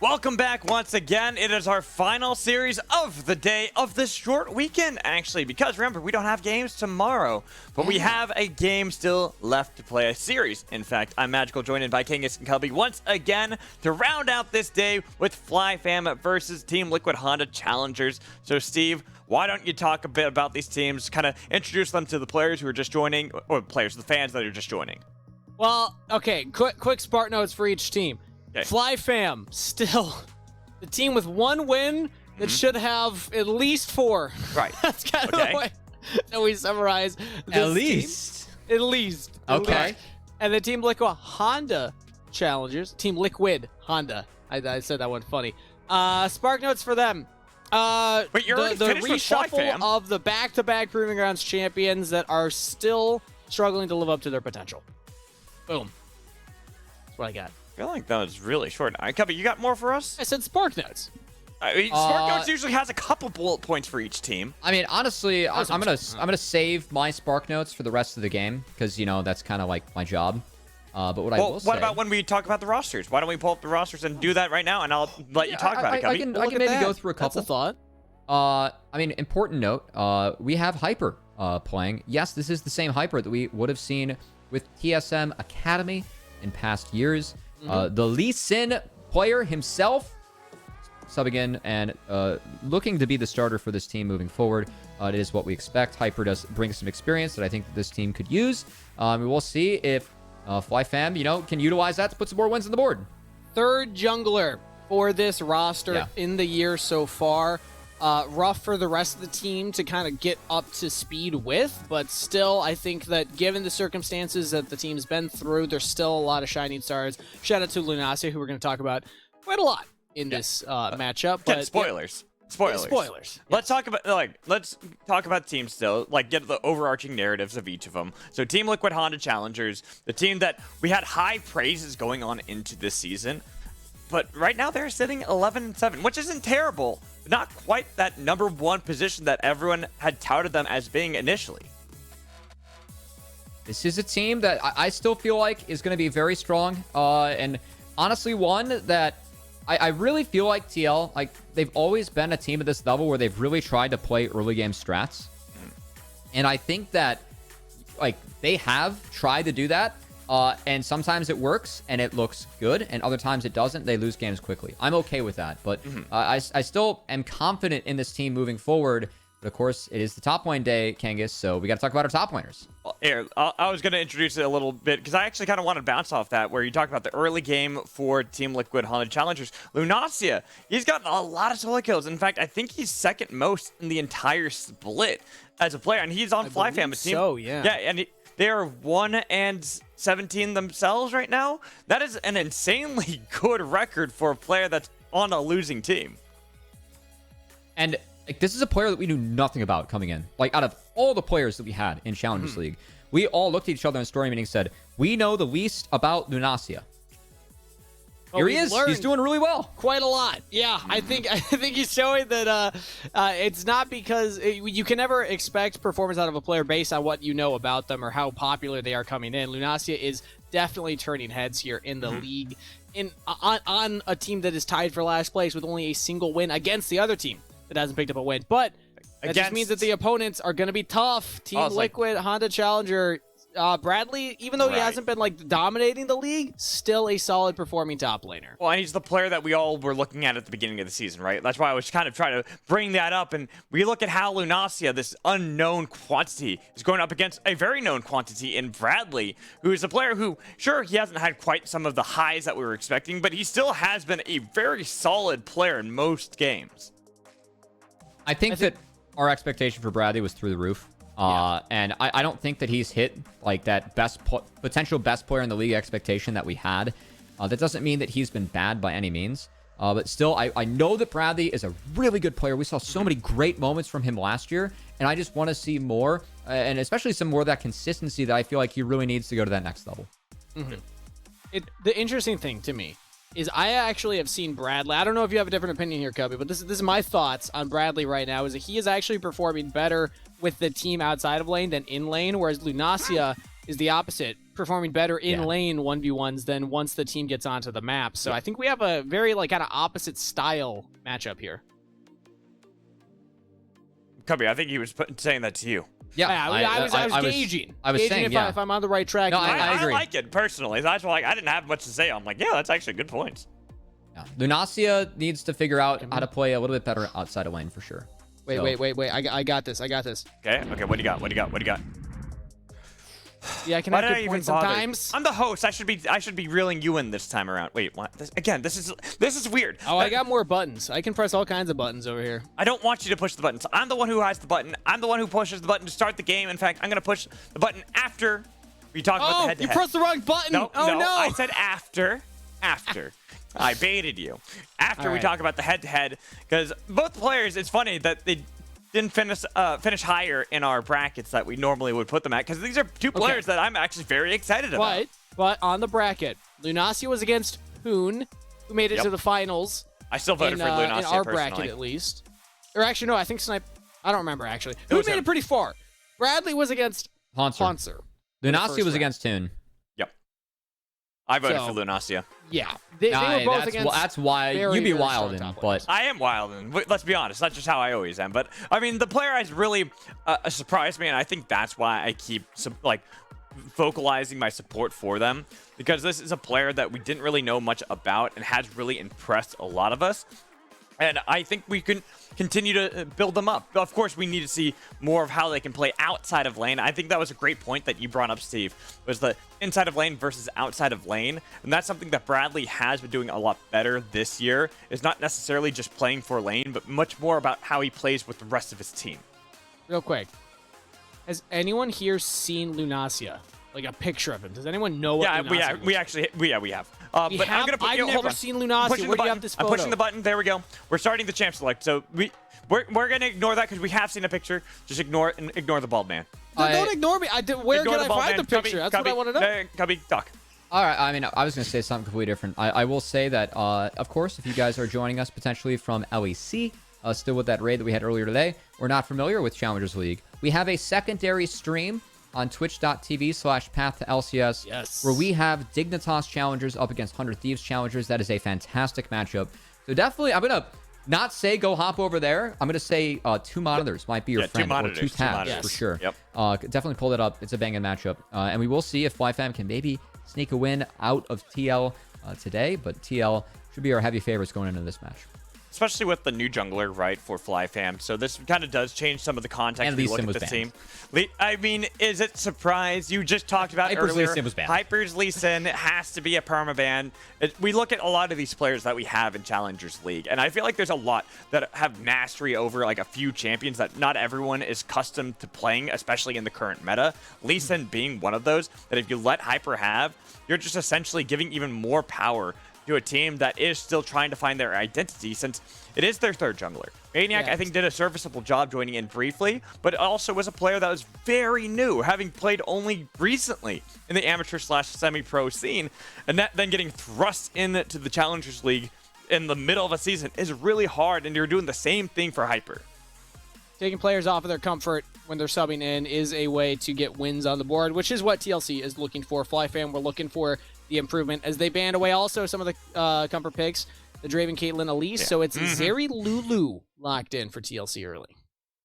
Welcome back once again. It is our final series of the day of this short weekend, actually, because remember, we don't have games tomorrow, but we have a game still left to play, a series. In fact, I'm Magical, joined by Kangas and Kelby once again to round out this day with FLYF versus Team Liquid Honda Challengers. So, Steve, why don't you talk a bit about these teams, kind of introduce them to the players who are just joining, or the fans that are just joining. Well, okay, quick Spark notes for each team. Okay. FLYF, still the team with one win that should have at least 4. Right. That's kind of the way that we summarize this At least. Team. At least. Okay. And the Team Liquid Honda Challengers. Team Liquid Honda. I said that one funny. Spark notes for them. Wait, you're already the finished with reshuffle FLYF? of the back-to-back Proving Grounds champions that are still struggling to live up to their potential. Boom. That's what I got. I feel like that was really short. Kelby, you got more for us? I said Spark notes. I mean, Spark Notes usually has a couple bullet points for each team. I mean, honestly, I'm gonna save my Spark Notes for the rest of the game because that's kind of like my job. But what I will say. What about when we talk about the rosters? Why don't we pull up the rosters and do that right now, and I'll let you talk about it, Kelby. I can maybe go through a couple. That's a thought. I mean, important note. We have Hyper playing. Yes, this is the same Hyper that we would have seen with TSM Academy in past years. The Lee Sin player himself subbing in and looking to be the starter for this team moving forward. It is what we expect. Hyper does bring some experience that I think that this team could use. We will see if FLYF, can utilize that to put some more wins on the board. Third jungler for this roster in the year so far. Rough for the rest of the team to kind of get up to speed with, but still, I think that given the circumstances that the team's been through, there's still a lot of shining stars. Shout out to Lunasia, who we're going to talk about quite a lot in this matchup. But spoilers. Spoilers. Let's talk about teams still, get the overarching narratives of each of them. So Team Liquid Honda Challengers, the team that we had high praises going on into this season, but right now they're sitting 11-7, which isn't terrible. Not quite that number one position that everyone had touted them as being initially. This is a team that I still feel like is going to be very strong. And honestly, one that I really feel like TL, they've always been a team at this level where they've really tried to play early game strats. And I think that they have tried to do that. And sometimes it works and it looks good, and other times it doesn't. They lose games quickly. I'm okay with that, but I still am confident in this team moving forward. But of course, it is the top lane day, Kangas, so we got to talk about our top laners. Well, here, I was going to introduce it a little bit because I actually kind of want to bounce off that, where you talked about the early game for Team Liquid Honda Challengers. Lunasia, he's gotten a lot of solo kills. In fact, I think he's second most in the entire split as a player, and he's on FLYF. So, yeah. Yeah, and they are 1-17 themselves right now. That is an insanely good record for a player that's on a losing team. And this is a player that we knew nothing about coming in. Out of all the players that we had in Challengers League, we all looked at each other in story meeting and said, we know the least about Lunasia. Here he is. He's doing really well. Quite a lot. Yeah, I think he's showing that it's not because you can never expect performance out of a player based on what you know about them or how popular they are coming in. Lunasia is definitely turning heads here in the league, on a team that is tied for last place with only a single win against the other team that hasn't picked up a win. But that just means that the opponents are going to be tough. Team Liquid, Honda Challenger, Bradley, even though he hasn't been dominating the league, still a solid performing top laner. Well, and he's the player that we all were looking at the beginning of the season, right? That's why I was kind of trying to bring that up. And we look at how Lunasia, this unknown quantity, is going up against a very known quantity in Bradley, who is a player who, sure, he hasn't had quite some of the highs that we were expecting, but he still has been a very solid player in most games. I think that our expectation for Bradley was through the roof. And I don't think that he's hit that potential best player in the league expectation that we had. That doesn't mean that he's been bad by any means. But still, I know that Bradley is a really good player. We saw so many great moments from him last year. And I just want to see more, and especially some more of that consistency that I feel like he really needs to go to that next level. The interesting thing to me is I actually have seen Bradley. I don't know if you have a different opinion here, Cubby, but this is my thoughts on Bradley right now, is that he is actually performing better with the team outside of lane than in lane, whereas Lunasia is the opposite. performing better in Yeah. lane 1v1s than once the team gets onto the map. So I think we have a very like kind of opposite style matchup here. Cubby, I think he was saying that to you. Yeah, I was gauging. I was gauging saying, if I'm on the right track. No, I agree. like it personally. That's why I didn't have much to say. I'm like, yeah, that's actually good points. Yeah. Lunacia needs to figure out how to play a little bit better outside of lane for sure. Wait. I got this. Okay. What do you got? Yeah, I can Why have did I good even points bother? sometimes. I'm the host. I should be reeling you in this time around. Wait, what? This is weird. Oh, I got more buttons. I can press all kinds of buttons over here. I don't want you to push the buttons. I'm the one who has the button. I'm the one who pushes the button to start the game. In fact, I'm gonna push the button after we talk about the Oh, head-to-head. you pressed the wrong button. No, oh no. I said after. I baited you. After All we right. talk about the head-to-head, because both players, it's funny that they didn't finish higher in our brackets that we normally would put them at, because these are two players that I'm actually very excited about. But on the bracket, Lunacia was against Hoon, who made it to the finals. I still voted for Lunacia in our personally. bracket at least. Or actually, no, I think Snipe. I don't remember actually. Hoon was made him. it pretty far. Bradley was against Haunter. Haunter. Lunacia first was round. against Toon. Yep. I voted So- for Lunacia. Yeah, they were both against. That's why very, you be very strong wildin', top but laners. I am wild, and let's be honest, that's just how I always am. But I mean, the player has really surprised me, and I think that's why I keep vocalizing my support for them, because this is a player that we didn't really know much about and has really impressed a lot of us. And I think we can continue to build them up. Of course, we need to see more of how they can play outside of lane. I think that was a great point that you brought up, Steve, was the inside of lane versus outside of lane. And that's something that Bradley has been doing a lot better this year. It's not necessarily just playing for lane, but much more about how he plays with the rest of his team. Real quick, has anyone here seen Lunacia? Like a picture of him? Does anyone know what Lunacia looks we like? actually have. You But I'm have? gonna put, I've hold never on. seen Lunacia. Pushing Where the do you have button. this I'm photo? pushing the button. There we go. We're starting the champ select. So we're gonna ignore that because we have seen a picture. Just ignore the bald man. Don't ignore me. Where Ignore can I bald find man. the picture? That's what I want to know. Cubby, duck. all right. I mean, I was gonna say something completely different. I will say that, of course, if you guys are joining us potentially from LEC, still with that raid that we had earlier today, we're not familiar with Challengers League. We have a secondary stream on twitch.tv/path to LCS, Yes. where we have Dignitas Challengers up against 100 Thieves Challengers. That is a fantastic matchup. So definitely, I'm going to not say go hop over there. I'm going to say two monitors might be your friend, or two tabs for sure. Yep. Definitely pull that up. It's a banging matchup. And we will see if FLYF can maybe sneak a win out of TL today, but TL should be our heavy favorites going into this match. Especially with the new jungler, right, for FlyFam. So this kind of does change some of the context And when Lee you Sin look at was the banned. team. I mean, is it surprise? You just talked about Hyper's earlier. Lee Sin was banned. Hyper's Lee Sin has to be a permaban. We look at a lot of these players that we have in Challengers League, and I feel like there's a lot that have mastery over like a few champions that not everyone is accustomed to playing, especially in the current meta. Lee Sin being one of those that if you let Hyper have, you're just essentially giving even more power to a team that is still trying to find their identity, since it is their third jungler. Maniac, Yeah. I think, did a serviceable job joining in briefly, but also was a player that was very new, having played only recently in the amateur/semi-pro scene, and then getting thrust into the Challengers League in the middle of a season is really hard, and you're doing the same thing for Hyper. Taking players off of their comfort when they're subbing in is a way to get wins on the board, which is what TLC is looking for. FlyFam, we're looking for the improvement as they banned away also some of the comfort picks, the Draven, Caitlyn, Elise. So it's Zeri Lulu locked in for TLC early.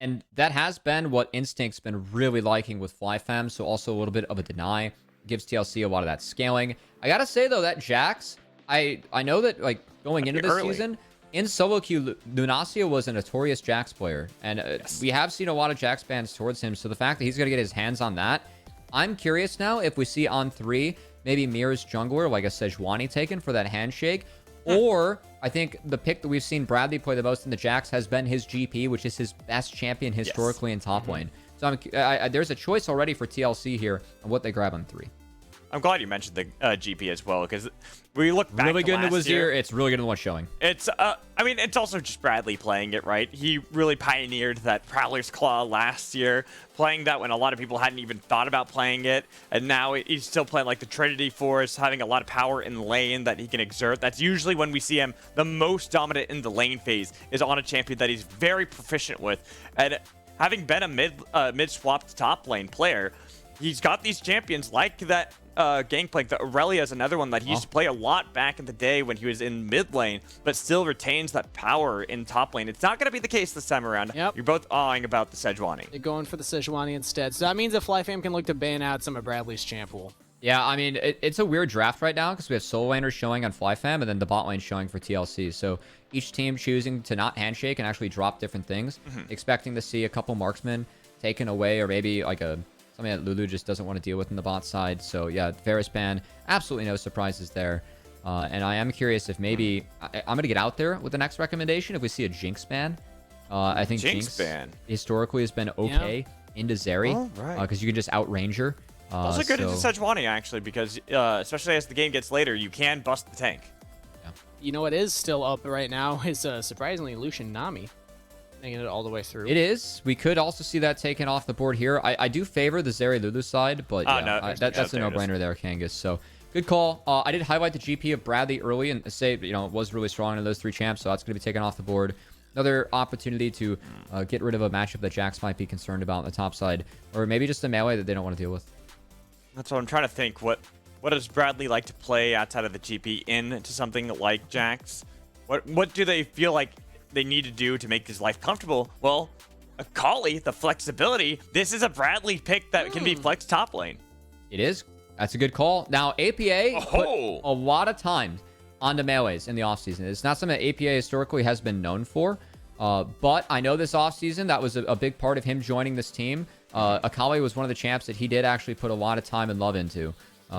And that has been what Instinct's been really liking with FlyFam, so also a little bit of a deny. Gives TLC a lot of that scaling. I gotta say, though, that Jax, I know that, like, going into this season, in solo queue, Lunacia was a notorious Jax player, and we have seen a lot of Jax bans towards him, so the fact that he's gonna get his hands on that, I'm curious now if we see on 3, maybe Mirror's jungler, like a Sejuani taken for that handshake, or I think the pick that we've seen Bradley play the most in the Jax has been his GP, which is his best champion historically in top lane. So there's a choice already for TLC here on what they grab on 3. I'm glad you mentioned the GP as well, because we look back Really to good in the last year. Wazir. It's really good in what's showing. It's, I mean, it's also just Bradley playing it, right? He really pioneered that Prowler's Claw last year, playing that when a lot of people hadn't even thought about playing it, and now he's still playing like the Trinity Force, having a lot of power in lane that he can exert. That's usually when we see him the most dominant in the lane phase, is on a champion that he's very proficient with. And having been a mid-swap top lane player, he's got these champions like that Gangplank, the Aurelia is another one that he used to play a lot back in the day when he was in mid lane, but still retains that power in top lane. It's not going to be the case this time around. Yep. You're both awing about the Sejuani. They're going for the Sejuani instead. So that means that FlyFam can look to ban out some of Bradley's champ pool. Yeah, I mean, it's a weird draft right now because we have solo laners showing on FlyFam and then the bot lane showing for TLC. So each team choosing to not handshake and actually drop different things, expecting to see a couple marksmen taken away or maybe like something that Lulu just doesn't want to deal with in the bot side. So yeah, Varus ban, absolutely no surprises there. And I am curious if maybe I'm going to get out there with the next recommendation if we see a Jinx ban. I think Jinx ban historically has been okay into Zeri because you can just outrange her. Also good into Sejuani, actually, because especially as the game gets later, you can bust the tank. Yeah. You know what is still up right now is surprisingly Lucian Nami making it all the way through. It is. We could also see that taken off the board here. I do favor the Zeri Lulu side, but that's a no-brainer there, Kangas. So good call. I did highlight the GP of Bradley early and say, it was really strong in those 3 champs, so that's going to be taken off the board. Another opportunity to get rid of a matchup that Jax might be concerned about on the top side, or maybe just a melee that they don't want to deal with. That's what I'm trying to think. What does Bradley like to play outside of the GP into something like Jax? What do they feel like they need to do to make his life comfortable? Well, Akali, the flexibility. This is a Bradley pick that can be flex top lane. It is. That's a good call. Now, APA put a lot of time onto melees in the offseason. It's not something that APA historically has been known for. But I know this offseason, that was a big part of him joining this team. Akali was one of the champs that he did actually put a lot of time and love into.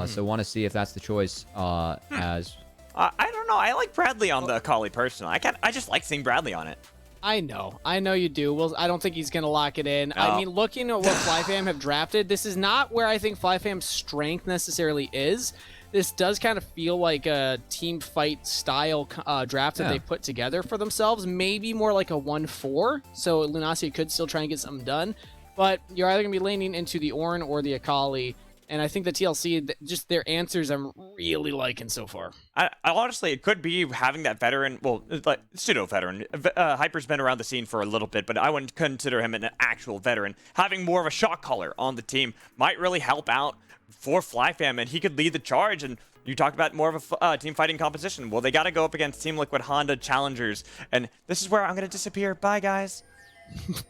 So want to see if that's the choice as... I don't know. I like Bradley on the Akali personally. I just like seeing Bradley on it. I know you do. Well, I don't think he's going to lock it in. I mean, looking at what FlyFam have drafted, this is not where I think FlyFam's strength necessarily is. This does kind of feel like a team fight style draft that they put together for themselves. Maybe more like a 1-4. So Lunacia could still try and get something done. But you're either going to be leaning into the Ornn or the Akali. And I think the TLC, just their answers I'm really liking so far. I honestly, it could be having that veteran, well, like pseudo-veteran. Hyper's been around the scene for a little bit, but I wouldn't consider him an actual veteran. Having more of a shot caller on the team might really help out for FlyFam, and he could lead the charge. And you talked about more of a team fighting composition. Well, they got to go up against Team Liquid Honda Challengers, and this is where I'm going to disappear. Bye, guys.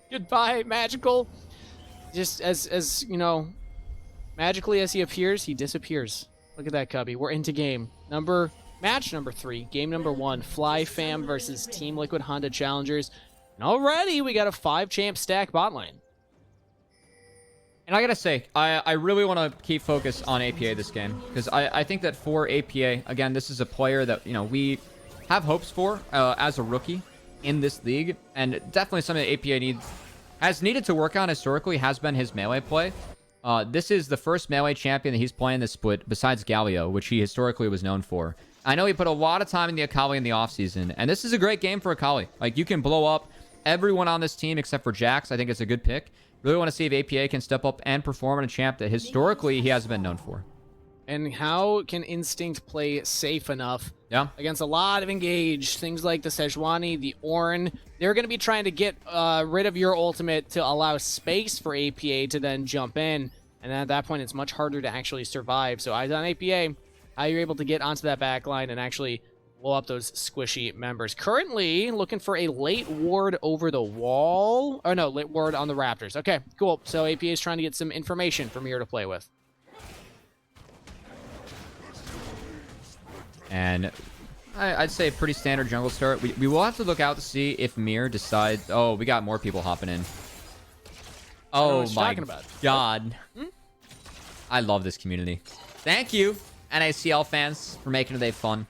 Goodbye, Magical. Just as magically as he appears, he disappears. Look at that, Cubby. We're into match number 3, game number 1, FlyFam versus Team Liquid Honda Challengers. And already we got a 5-champ stack bot lane. And I gotta say, I really want to keep focus on APA this game, because I think that for APA, again, this is a player that, we have hopes for as a rookie in this league, and definitely something that APA has needed to work on historically has been his melee play. This is the first melee champion that he's playing this split besides Galio, which he historically was known for. I know he put a lot of time in the Akali in the offseason, and this is a great game for Akali. Like, you can blow up everyone on this team except for Jax. I think it's a good pick. Really want to see if APA can step up and perform in a champ that historically he hasn't been known for. And how can Instinct play safe enough against a lot of engaged things like the Sejuani, the Ornn? They're going to be trying to get rid of your ultimate to allow space for APA to then jump in. And at that point, it's much harder to actually survive. So eyes on APA, how you're able to get onto that back line and actually blow up those squishy members. Currently looking for a late ward over the wall. Or no, late ward on the Raptors. Okay, cool. So APA is trying to get some information from here to play with. And I'd say a pretty standard jungle start. We will have to look out to see if Mir decides... Oh, we got more people hopping in. Oh my god. I love this community. Thank you, NACL fans, for making today fun.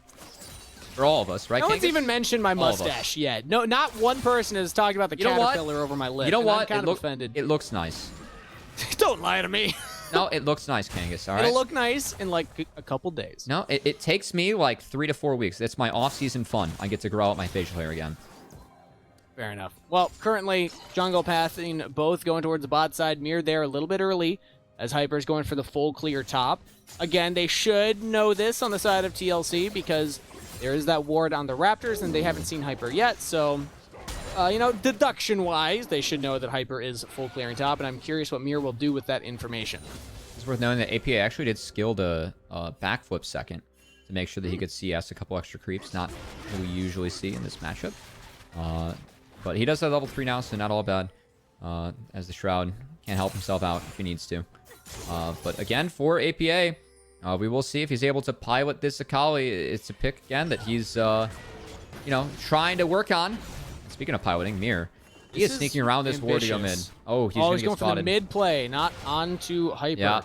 For all of us, right? No one's even mentioned my mustache yet. No, not one person has talked about the caterpillar over my lip. You know what? I'm kind of offended. It looks nice. Don't lie to me. No, it looks nice, Kangas, all right? It'll look nice in like a couple days. No, it takes me like 3 to 4 weeks. It's my off-season fun. I get to grow out my facial hair again. Fair enough. Well, currently, jungle pathing, both going towards the bot side. Mir there a little bit early, as Hyper's going for the full clear top. Again, they should know this on the side of TLC, because there is that ward on the Raptors, and they haven't seen Hyper yet, so... deduction-wise, they should know that Hyper is full clearing top, and I'm curious what Mir will do with that information. It's worth knowing that APA actually did skill the backflip second to make sure that he could CS a couple extra creeps, not what we usually see in this matchup. But he does have level 3 now, so not all bad. As the Shroud can't help himself out if he needs to. But again, for APA, we will see if he's able to pilot this Akali. It's a pick, again, that he's, trying to work on. Speaking of piloting, Mir, he is sneaking around this ward to go mid. Oh, he's going to get spotted. For the mid play, not onto Hyper. Yeah.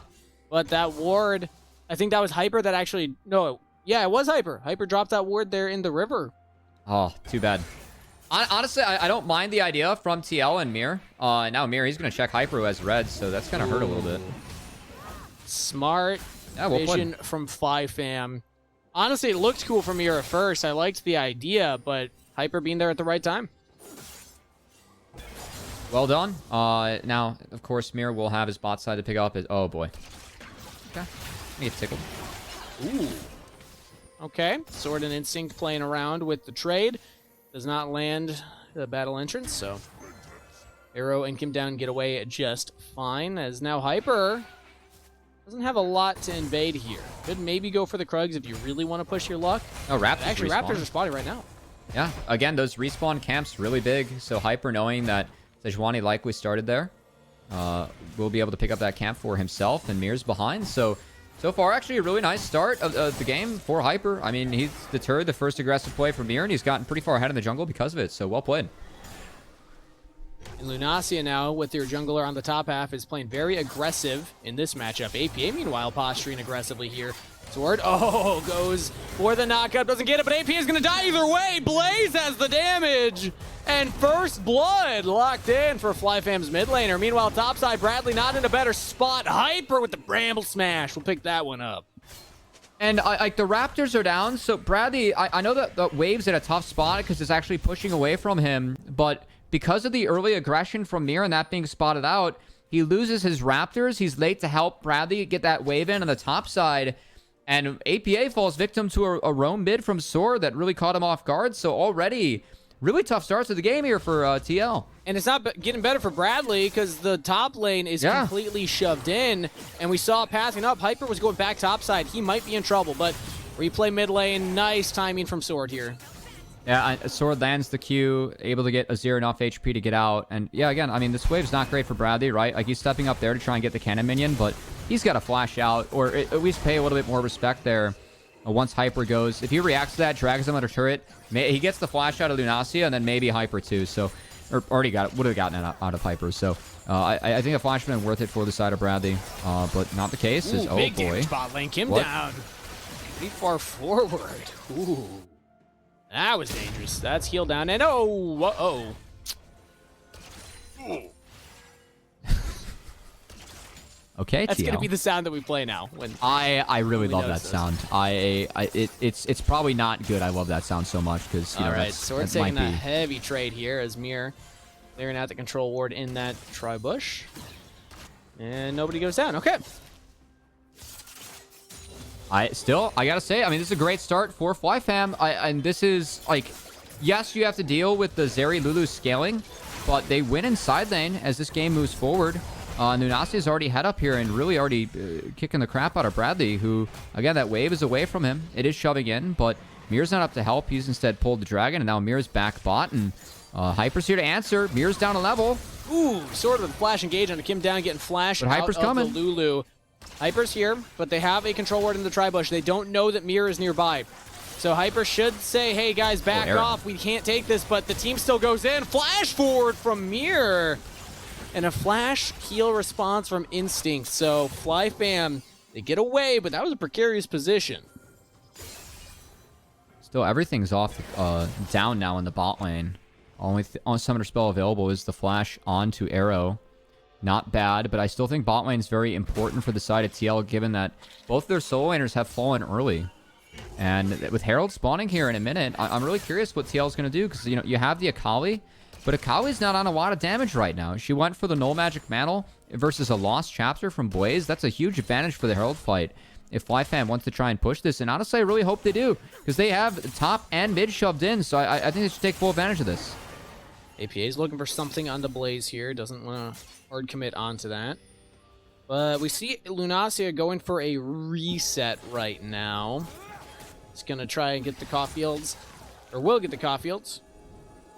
But that ward, I think that was Hyper that actually... No, yeah, it was Hyper. Hyper dropped that ward there in the river. Oh, too bad. Honestly, I don't mind the idea from TL and Mir. Now Mir, he's going to check Hyper who has red, so that's going to hurt a little bit. Smart vision from FlyFam. Honestly, it looked cool from Mir at first. I liked the idea, but Hyper being there at the right time. Well done. Now, of course, Mir will have his bot side to pick up. Oh, boy. Okay. Let me get tickled. Ooh. Okay. Sword and Instinct playing around with the trade. Does not land the battle entrance, so Arrow and Kim Down get away just fine, as now Hyper doesn't have a lot to invade here. Could maybe go for the Krugs if you really want to push your luck. Oh, Raptors Actually, respawn. Raptors are spotting right now. Yeah, again, those respawn camps really big, so Hyper, knowing that Sejuani likely started there, will be able to pick up that camp for himself, and Mir's behind, so far, actually, a really nice start of the game for Hyper. I mean, he's deterred the first aggressive play from Mir, and he's gotten pretty far ahead in the jungle because of it, so well played. And Lunacia now, with their jungler on the top half, is playing very aggressive in this matchup. APA, meanwhile, posturing aggressively here. Sword, goes for the knockup, doesn't get it, but AP is going to die either way. Blaze has the damage, and first blood locked in for FlyFam's mid laner. Meanwhile, topside, Bradley not in a better spot. Hyper with the Bramble Smash. We'll pick that one up. And like the Raptors are down, so Bradley, I know that the Wave's in a tough spot because it's actually pushing away from him, but because of the early aggression from Mir and that being spotted out, he loses his Raptors. He's late to help Bradley get that wave in on the top side. And APA falls victim to a roam bid from Sword that really caught him off guard. So already, really tough starts to the game here for TL. And it's not getting better for Bradley because the top lane is completely shoved in. And we saw passing up. Hyper was going back topside. He might be in trouble, but replay mid lane. Nice timing from Sword here. Yeah, Sword lands the Q, able to get Azir enough HP to get out. And yeah, again, I mean, this wave's not great for Bradley, right? Like, he's stepping up there to try and get the cannon minion, but he's got to flash out, or at least pay a little bit more respect there once Hyper goes. If he reacts to that, drags him under turret, he gets the flash out of Lunacia, and then maybe Hyper too. So, or already got it, would have gotten it out of Hyper. So, I think a flash would have been worth it for the side of Bradley, but not the case. Ooh, big damage bot lane. Kim down. Pretty far forward. Ooh. That was dangerous. That's heal down, and okay, that's TL. gonna be the sound that we play now. When I really love that sound. It's probably not good. I love that sound so much because all right, Sword's taking a heavy trade here as Mir clearing out the control ward in that tri-bush, and nobody goes down. Okay. I gotta say, I mean, this is a great start for FlyFam. And this is, like, yes, you have to deal with the Zeri Lulu scaling, but they win in side lane as this game moves forward. Lunacia's already head up here and really already kicking the crap out of Bradley, who, again, that wave is away from him. It is shoving in, but Mir's not up to help. He's instead pulled the dragon, and now Mir's back bot, and Hyper's here to answer. Mir's down a level. Ooh, sort of a flash engage on Kim down, getting flashed but Hyper's coming. Of the Lulu. Hyper's here, but they have a control ward in the tri-bush. They don't know that Mir is nearby. So Hyper should say, hey guys, back off. We can't take this, but the team still goes in. Flash forward from Mir. And a flash heal response from Instinct. So FlyFam, they get away, but that was a precarious position. Still, everything's off down now in the bot lane. Only summoner spell available is the flash onto Arrow. Not bad, but I still think bot lane is very important for the side of TL, given that both their solo laners have fallen early. And with Herald spawning here in a minute, I'm really curious what TL is going to do, because you have the Akali, but Akali's not on a lot of damage right now. She went for the Null Magic Mantle versus a lost chapter from Blaze. That's a huge advantage for the Herald fight if FlyFam wants to try and push this. And honestly, I really hope they do, because they have top and mid shoved in, so I think they should take full advantage of this. APA is looking for something on the Blaze here. Doesn't want to hard commit onto that. But we see Lunacia going for a reset right now. He's going to try and get the Caulfields, or will get the Caulfields,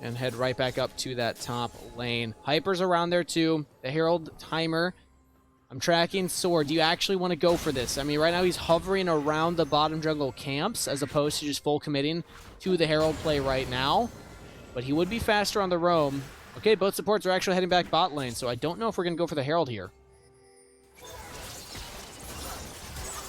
and head right back up to that top lane. Hyper's around there too. The Herald timer. I'm tracking Sword. Do you actually want to go for this? I mean, right now he's hovering around the bottom jungle camps as opposed to just full committing to the Herald play right now. But he would be faster on the roam. Okay, both supports are actually heading back bot lane, so I don't know if we're going to go for the Herald here.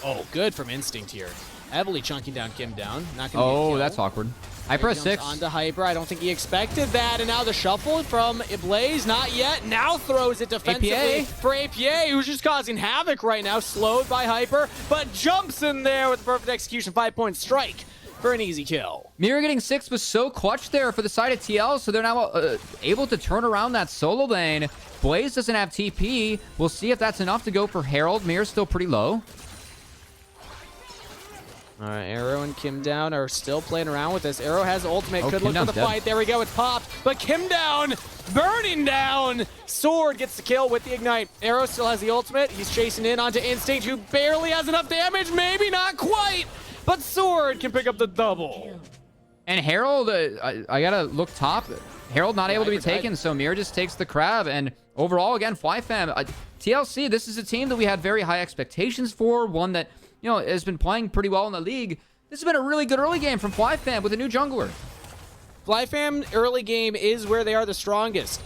Oh, good from Instinct here. Heavily chunking down Kim down. Not gonna be a kill. That's awkward. Hyper 6. Onto Hyper. I don't think he expected that. And now the shuffle from Blaze. Not yet. Now throws it defensively APA. for APA, who's just causing havoc right now. Slowed by Hyper, but jumps in there with the perfect execution. 5-point strike for an easy kill. Mirror getting 6 was so clutch there for the side of TL, so they're now able to turn around that solo lane. Blaze doesn't have TP. We'll see if that's enough to go for Herald. Mirror's still pretty low. All right, Arrow and Kim Down are still playing around with this. Arrow has ultimate, could Kim look for the Down's fight. There we go, it's popped. But Kim Down, burning down. Sword gets the kill with the Ignite. Arrow still has the ultimate. He's chasing in onto Instinct, who barely has enough damage. Maybe not quite, but Sword can pick up the double. And Herald, I gotta look top. Herald not able to be taken, so Mirror just takes the crab. And overall, again, FlyFam, TLC, this is a team that we had very high expectations for. One that, you know, has been playing pretty well in the league. This has been a really good early game from FlyFam with a new jungler. FlyFam early game is where they are the strongest.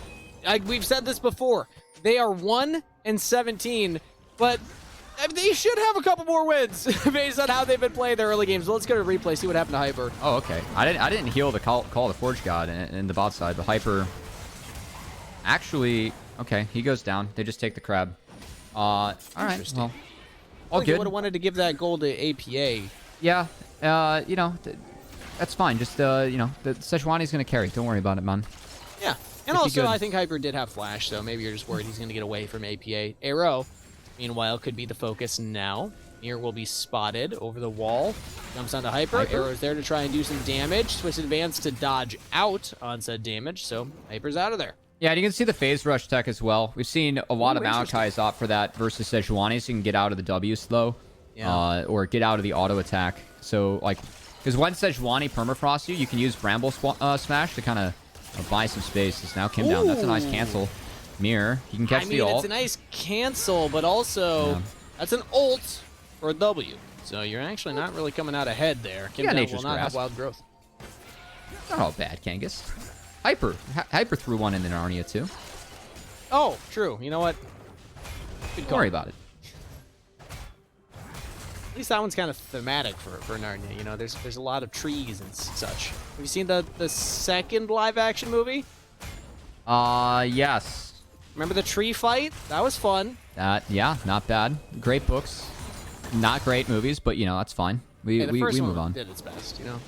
We've said this before. They are 1-17, but they should have a couple more wins based on how they've been playing their early games. So let's go to replay, see what happened to Hyper. Oh, okay. I didn't heal the call the Forge God in the bot side, but Hyper actually, okay, he goes down. They just take the crab. All right, well, all good. You would have wanted to give that goal to APA. Yeah, you know, that's fine. Just, you know, the Sejuani's going to carry. Don't worry about it, man. Yeah, and also I think Hyper did have Flash, so maybe you're just worried he's going to get away from APA. Arrow, meanwhile, could be the focus now. Mir will be spotted over the wall. Jumps onto Hyper. Arrow's there to try and do some damage. Switch advance to dodge out on said damage, so Hyper's out of there. Yeah, and you can see the phase rush tech as well. We've seen a lot of Malachi's opt for that versus Sejuani, so you can get out of the W slow, or get out of the auto attack. So, like, because when Sejuani permafrosts you, you can use Bramble Smash to kind of buy some space. It's now Kim down. That's a nice cancel. Mirror, he can catch the ult. It's a nice cancel, but also that's an ult for a W. So you're actually not really coming out ahead there. Kim down will not have wild growth. Not all bad, Kangas. Hyper threw one in Narnia too. Oh, true. You know what? Good call. Don't worry about it. At least that one's kind of thematic for Narnia. You know, there's a lot of trees and such. Have you seen the second live action movie? Yes. Remember the tree fight? That was fun. Yeah, not bad. Great books. Not great movies, but you know, that's fine. We move on. Did its best, you know.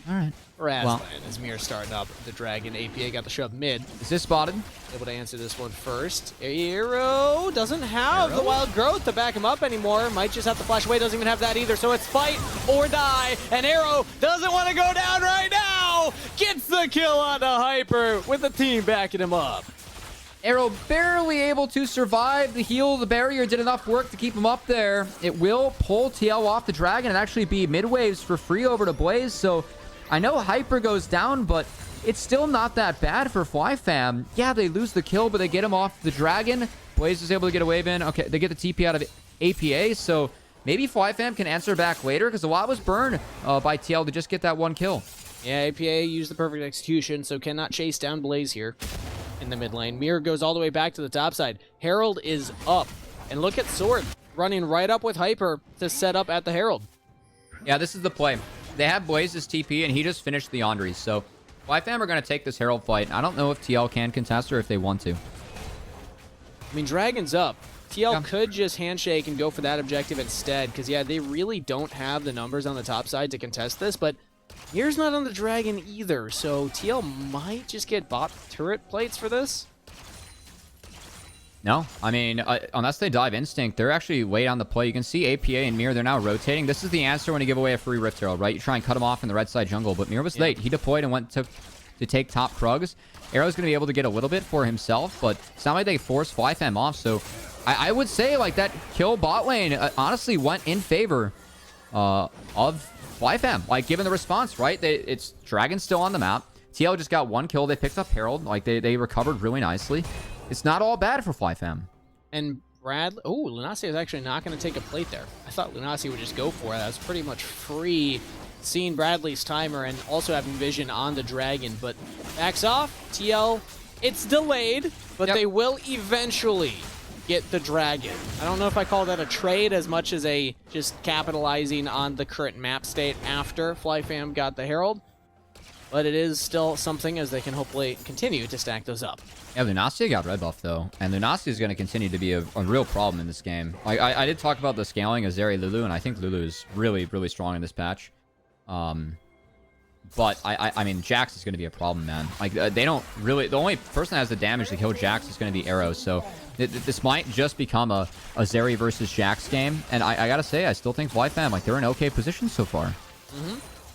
All right. Razlan, as Mir starting up the dragon. APA got the shove mid. Is this spotted? Able to answer this one first. Arrow doesn't have the wild growth to back him up anymore. Might just have to flash away. Doesn't even have that either. So it's fight or die. And Arrow doesn't want to go down right now. Gets the kill on the Hyper with the team backing him up. Arrow barely able to survive. The heal, the barrier did enough work to keep him up there. It will pull TL off the dragon and actually be mid waves for free over to Blaze. So I know Hyper goes down, but it's still not that bad for FlyFam. Yeah, they lose the kill, but they get him off the dragon. Blaze is able to get a wave in. Okay, they get the TP out of APA, so maybe FlyFam can answer back later, because a lot was burned by TL to just get that one kill. Yeah, APA used the perfect execution, so cannot chase down Blaze here in the mid lane. Mirror goes all the way back to the top side. Herald is up. And look at Sword running right up with Hyper to set up at the Herald. Yeah, this is the play. They have Blaze's TP, and he just finished the Andres. So FlyFam are going to take this Herald fight. I don't know if TL can contest or if they want to. I mean, Dragon's up. TL could just handshake and go for that objective instead, because, yeah, they really don't have the numbers on the top side to contest this, but Mirror's not on the Dragon either, so TL might just get bot turret plates for this. No, I mean, unless they dive Instinct, they're actually late on the play. You can see APA and Mirror, they're now rotating. This is the answer when you give away a free Rift Herald, right? You try and cut him off in the red side jungle, but Mirror was late. He deployed and went to take top Krugs. Arrow's going to be able to get a little bit for himself, but it's not like they force FlyFam off, so I would say like that kill bot lane honestly went in favor of FlyFam. Like given the response, right? It's Dragon's still on the map. TL just got 1 kill. They picked up Herald. Like they recovered really nicely. It's not all bad for FlyFam. And Bradley, oh, Lunacia is actually not going to take a plate there. I thought Lunacia would just go for it. That's pretty much free, seeing Bradley's timer and also having vision on the Dragon. But backs off. TL, it's delayed, but they will eventually get the Dragon. I don't know if I call that a trade as much as a just capitalizing on the current map state after FlyFam got the Herald. But it is still something as they can hopefully continue to stack those up. Yeah, Lunacia got red buff though, and Lunacia is going to continue to be a real problem in this game. Like I did talk about the scaling of Zeri Lulu, and I think Lulu is really, really strong in this patch. But I mean, Jax is going to be a problem, man. Like they don't really. The only person that has the damage to kill Jax is going to be Arrow. So this might just become a Zeri versus Jax game. And I gotta say, I still think FlyFam, like they're in okay position so far.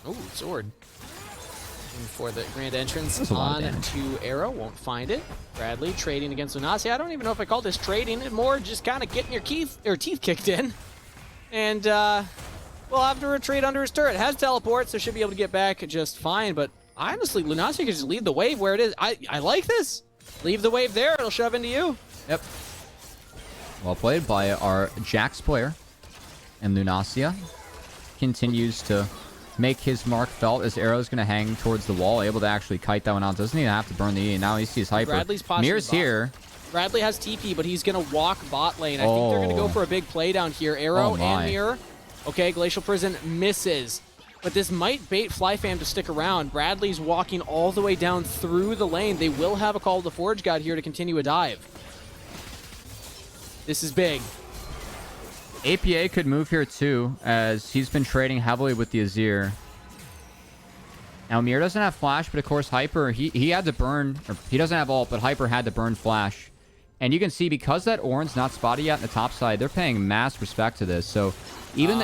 Oh, sword. For the grand entrance on to Arrow. Won't find it. Bradley trading against Lunacia. I don't even know if I call this trading. It's more just kind of getting your teeth kicked in. And we'll have to retreat under his turret. Has teleport, so should be able to get back just fine. But honestly, Lunacia can just leave the wave where it is. I like this. Leave the wave there. It'll shove into you. Yep. Well played by our Jax player. And Lunacia continues to make his mark felt as Arrow's going to hang towards the wall, able to actually kite that one out. Doesn't even have to burn the E, and now he sees Hyper. Bradley's Mir's here. Bradley has TP, but he's going to walk bot lane. I think they're going to go for a big play down here. Arrow and Mir. Okay, Glacial Prison misses. But this might bait FlyFam to stick around. Bradley's walking all the way down through the lane. They will have a Call of the Forge God here to continue a dive. This is big. APA could move here too, as he's been trading heavily with the Azir. Now Mir doesn't have flash, but of course Hyper, he had to burn, or he doesn't have ult, but Hyper had to burn flash. And you can see because that Ornn's not spotted yet in the top side, they're paying mass respect to this. So even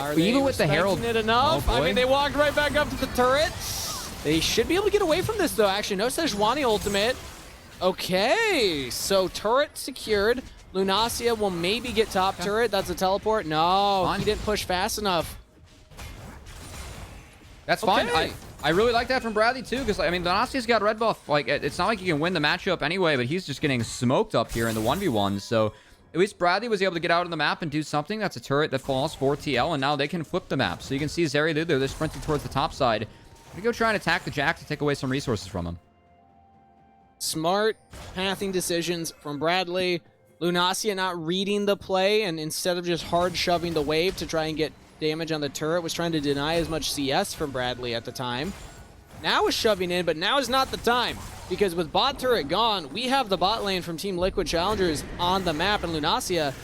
with the Herald, it enough? I mean, they walked right back up to the turret. They should be able to get away from this though. Actually, no Sejuani ultimate. Okay, so turret secured. Lunacia will maybe get top turret. That's a teleport. No, he didn't push fast enough. That's fine. I really like that from Bradley too, because I mean, Lunacia's got red buff. Like it's not like you can win the matchup anyway, but he's just getting smoked up here in the 1v1. So at least Bradley was able to get out on the map and do something. That's a turret that falls for TL, and now they can flip the map. So you can see Zeri Lulu, they're sprinting towards the top side. We go try and attack the Jack to take away some resources from him. Smart pathing decisions from Bradley. Lunacia not reading the play, and instead of just hard shoving the wave to try and get damage on the turret, was trying to deny as much CS from Bradley at the time. Now is shoving in, but now is not the time, because with bot turret gone, we have the bot lane from Team Liquid Challengers on the map, and Lunacia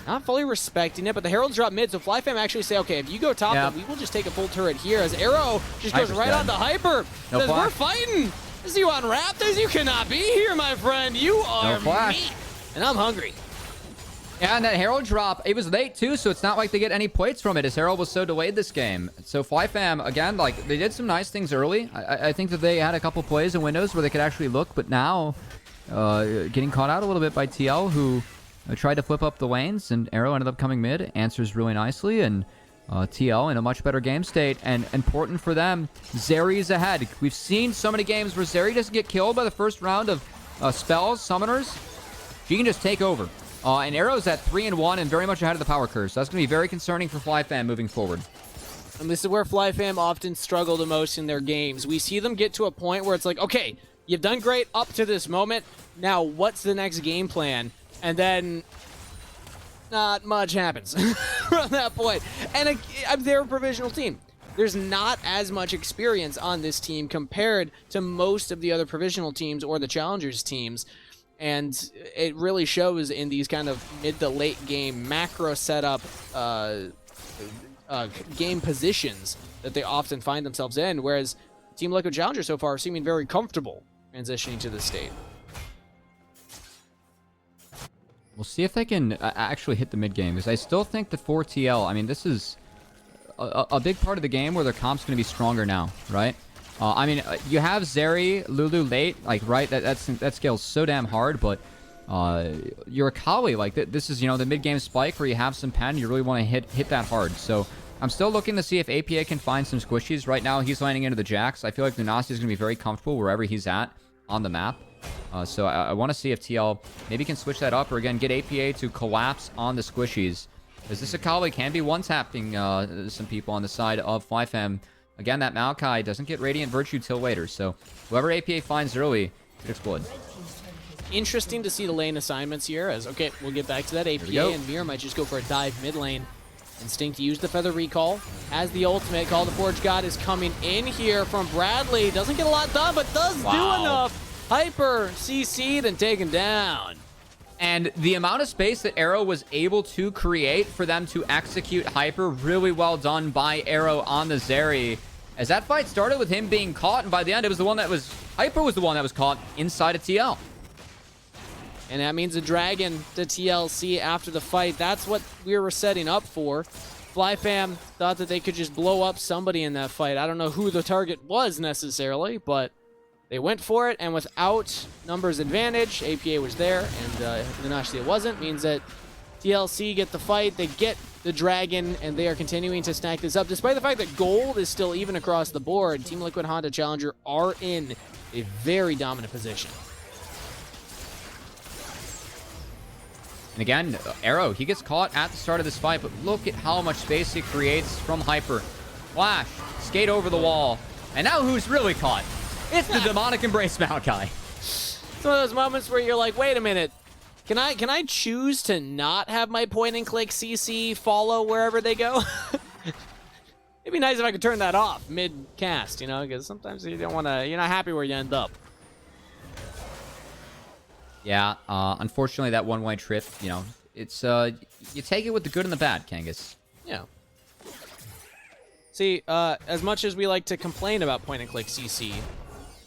not fully respecting it, but the Heralds drop mid, so FlyFam actually say, okay, if you go top, then we will just take a full turret here, as Arrow just goes right on the Hyper. Says, we're fighting. Is you on Raptors? You cannot be here, my friend. You are meat. And I'm hungry. Yeah, and that Herald drop, it was late too, so it's not like they get any plates from it, as Herald was so delayed this game. So FlyFam, again, like, they did some nice things early. I think that they had a couple plays and windows where they could actually look, but now getting caught out a little bit by TL, who tried to flip up the lanes, and Arrow ended up coming mid, answers really nicely, and TL in a much better game state, and important for them, Zeri's ahead. We've seen so many games where Zeri doesn't get killed by the first round of spells, summoners. She can just take over. And Arrow's at 3-1 and very much ahead of the power curve. So that's going to be very concerning for FlyFam moving forward. And this is where FlyFam often struggle the most in their games. We see them get to a point where it's like, okay, you've done great up to this moment. Now, what's the next game plan? And then not much happens from that point. And they're a provisional team. There's not as much experience on this team compared to most of the other provisional teams or the challengers teams. And it really shows in these kind of mid to late game macro setup game positions that they often find themselves in, whereas Team Liquid Challengers so far are seeming very comfortable transitioning to this state. We'll see if they can actually hit the mid game, because I still think the 4TL, I mean, this is a big part of the game where their comp's going to be stronger now, right? I mean, you have Zeri, Lulu late, like, right? That scales so damn hard, but You're a Kali. Like, this is, the mid-game spike where you have some pen. You really want to hit that hard. So I'm still looking to see if APA can find some squishies. Right now, he's landing into the Jax. I feel like Lunacia is going to be very comfortable wherever he's at on the map. So I want to see if TL maybe can switch that up or, again, get APA to collapse on the squishies. Because this Akali can be one-tapping some people on the side of FlyFam. Again, that Maokai doesn't get Radiant Virtue till later. So whoever APA finds early could explode. Interesting to see the lane assignments here. As okay, we'll get back to that. APA and Mir might just go for a dive mid lane. Instinct use the Feather Recall. As the ultimate, Call the Forge God is coming in here from Bradley. Doesn't get a lot done, but does do enough. Hyper CC'd and taken down. And the amount of space that Arrow was able to create for them to execute Hyper, really well done by Arrow on the Zeri. As that fight started with him being caught, and by the end, Hyper was the one that was caught inside of TL. And that means a dragon to TLC after the fight. That's what we were setting up for. FlyFam thought that they could just blow up somebody in that fight. I don't know who the target was necessarily, but they went for it, and without numbers advantage, APA was there, and Lunacia wasn't. Means that TLC get the fight, they get the dragon, and they are continuing to stack this up. Despite the fact that gold is still even across the board, Team Liquid Honda Challenger are in a very dominant position. And again, Arrow, he gets caught at the start of this fight, but look at how much space he creates from Hyper. Flash, skate over the wall, and now who's really caught? It's the Demonic Embrace Maokai. It's one of those moments where you're like, wait a minute. Can I choose to not have my point and click CC follow wherever they go? It'd be nice if I could turn that off mid-cast, because sometimes you don't want to, you're not happy where you end up. Yeah, unfortunately that one-way trip, it's, you take it with the good and the bad, Kangas. Yeah. See, as much as we like to complain about point and click CC,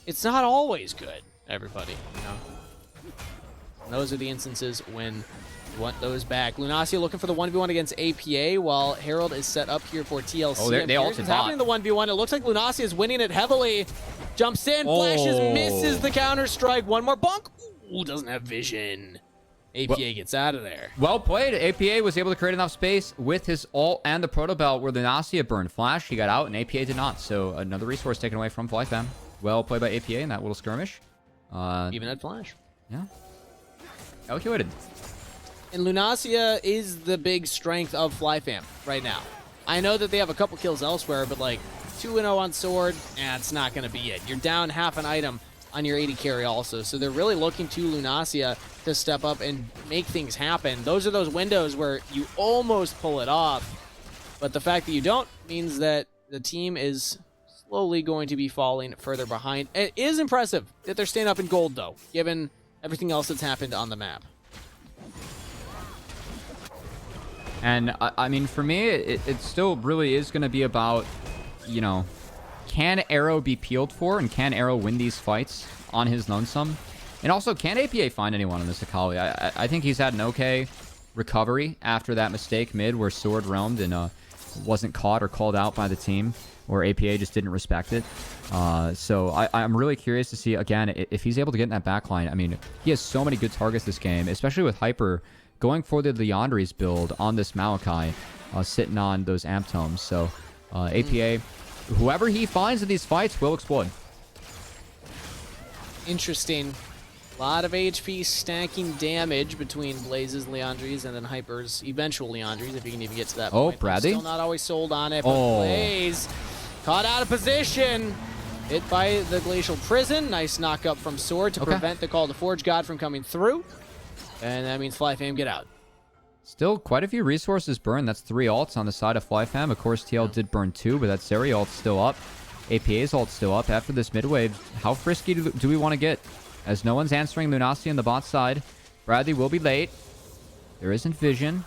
it's not always good, everybody, And those are the instances when you want those back. Lunacia looking for the 1v1 against APA, while Herald is set up here for TLC. Oh, they ulted happening the 1v1. It looks like Lunacia is winning it heavily. Jumps in, flashes, misses the counter-strike. One more bonk. Ooh, doesn't have vision. APA gets out of there. Well played. APA was able to create enough space with his ult and the Proto Belt where Lunacia burned Flash. He got out, and APA did not. So another resource taken away from FlyFam. Well played by APA in that little skirmish. Even had Flash. Yeah. Calculated. And Lunacia is the big strength of FlyFam right now. I know that they have a couple kills elsewhere, but like 2-0 on Sword, it's not going to be it. You're down half an item on your 80 carry also. So they're really looking to Lunacia to step up and make things happen. Those are those windows where you almost pull it off, but the fact that you don't means that the team is slowly going to be falling further behind. It is impressive that they're staying up in gold, though, given everything else that's happened on the map. And, I mean, for me, it still really is going to be about, can Arrow be peeled for, and can Arrow win these fights on his lonesome? And also, can APA find anyone in this Akali? I think he's had an okay recovery after that mistake mid where Sword roamed and wasn't caught or called out by the team, or APA just didn't respect it. So I'm really curious to see, again, if he's able to get in that backline. I mean, he has so many good targets this game, especially with Hyper going for the Leandri's build on this Maokai, sitting on those Amp Tomes. So APA, whoever he finds in these fights will explode. Interesting. A lot of HP stacking damage between Blaze's Leandri's and then Hyper's eventual Leandri's, if you can even get to that point. Bradley? Still not always sold on it, but Blaze caught out of position. Hit by the Glacial Prison. Nice knock up from Sword to prevent the Call to Forge God from coming through. And that means FlyFam get out. Still quite a few resources burned. That's 3 ults on the side of FlyFam. Of course, TL did burn 2, but that Zeri ult's still up. APA's ult's still up. After this mid wave, how frisky do we want to get? As no one's answering Lunacia on the bot side. Bradley will be late. There isn't vision.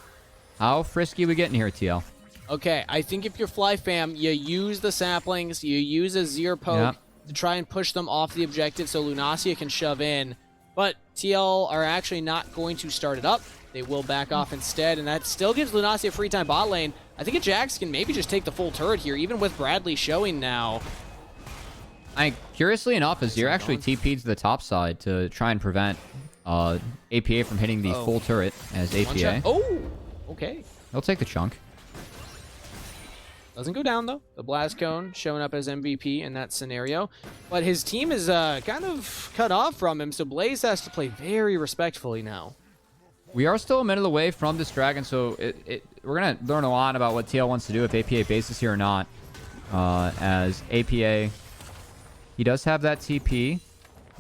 How frisky we getting here, TL? Okay, I think if you're FlyFam, you use the saplings, you use a Zero poke to try and push them off the objective so Lunacia can shove in. But TL are actually not going to start it up. They will back off instead, and that still gives Lunacia free time bot lane. I think a Jax can maybe just take the full turret here, even with Bradley showing now. Curiously enough, Azir actually TP'd to the top side to try and prevent APA from hitting the full turret as APA. Oh, okay. He'll take the chunk. Doesn't go down, though. The Blast Cone showing up as MVP in that scenario. But his team is kind of cut off from him, so Blaze has to play very respectfully now. We are still a minute away from this dragon, so we're going to learn a lot about what TL wants to do, if APA bases here or not. As APA, he does have that TP.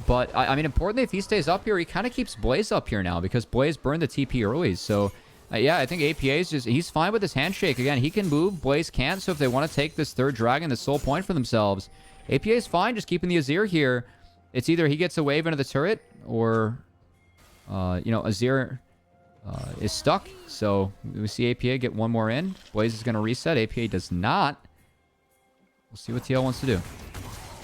But, I mean, importantly, if he stays up here, he kind of keeps Blaze up here now, because Blaze burned the TP early, so... yeah, I think APA is he's fine with his handshake. Again, he can move, Blaze can't, so if they want to take this third dragon, the sole point for themselves, APA is fine just keeping the Azir here. It's either he gets a wave into the turret, or, Azir is stuck. So we see APA get one more in. Blaze is going to reset. APA does not. We'll see what TL wants to do.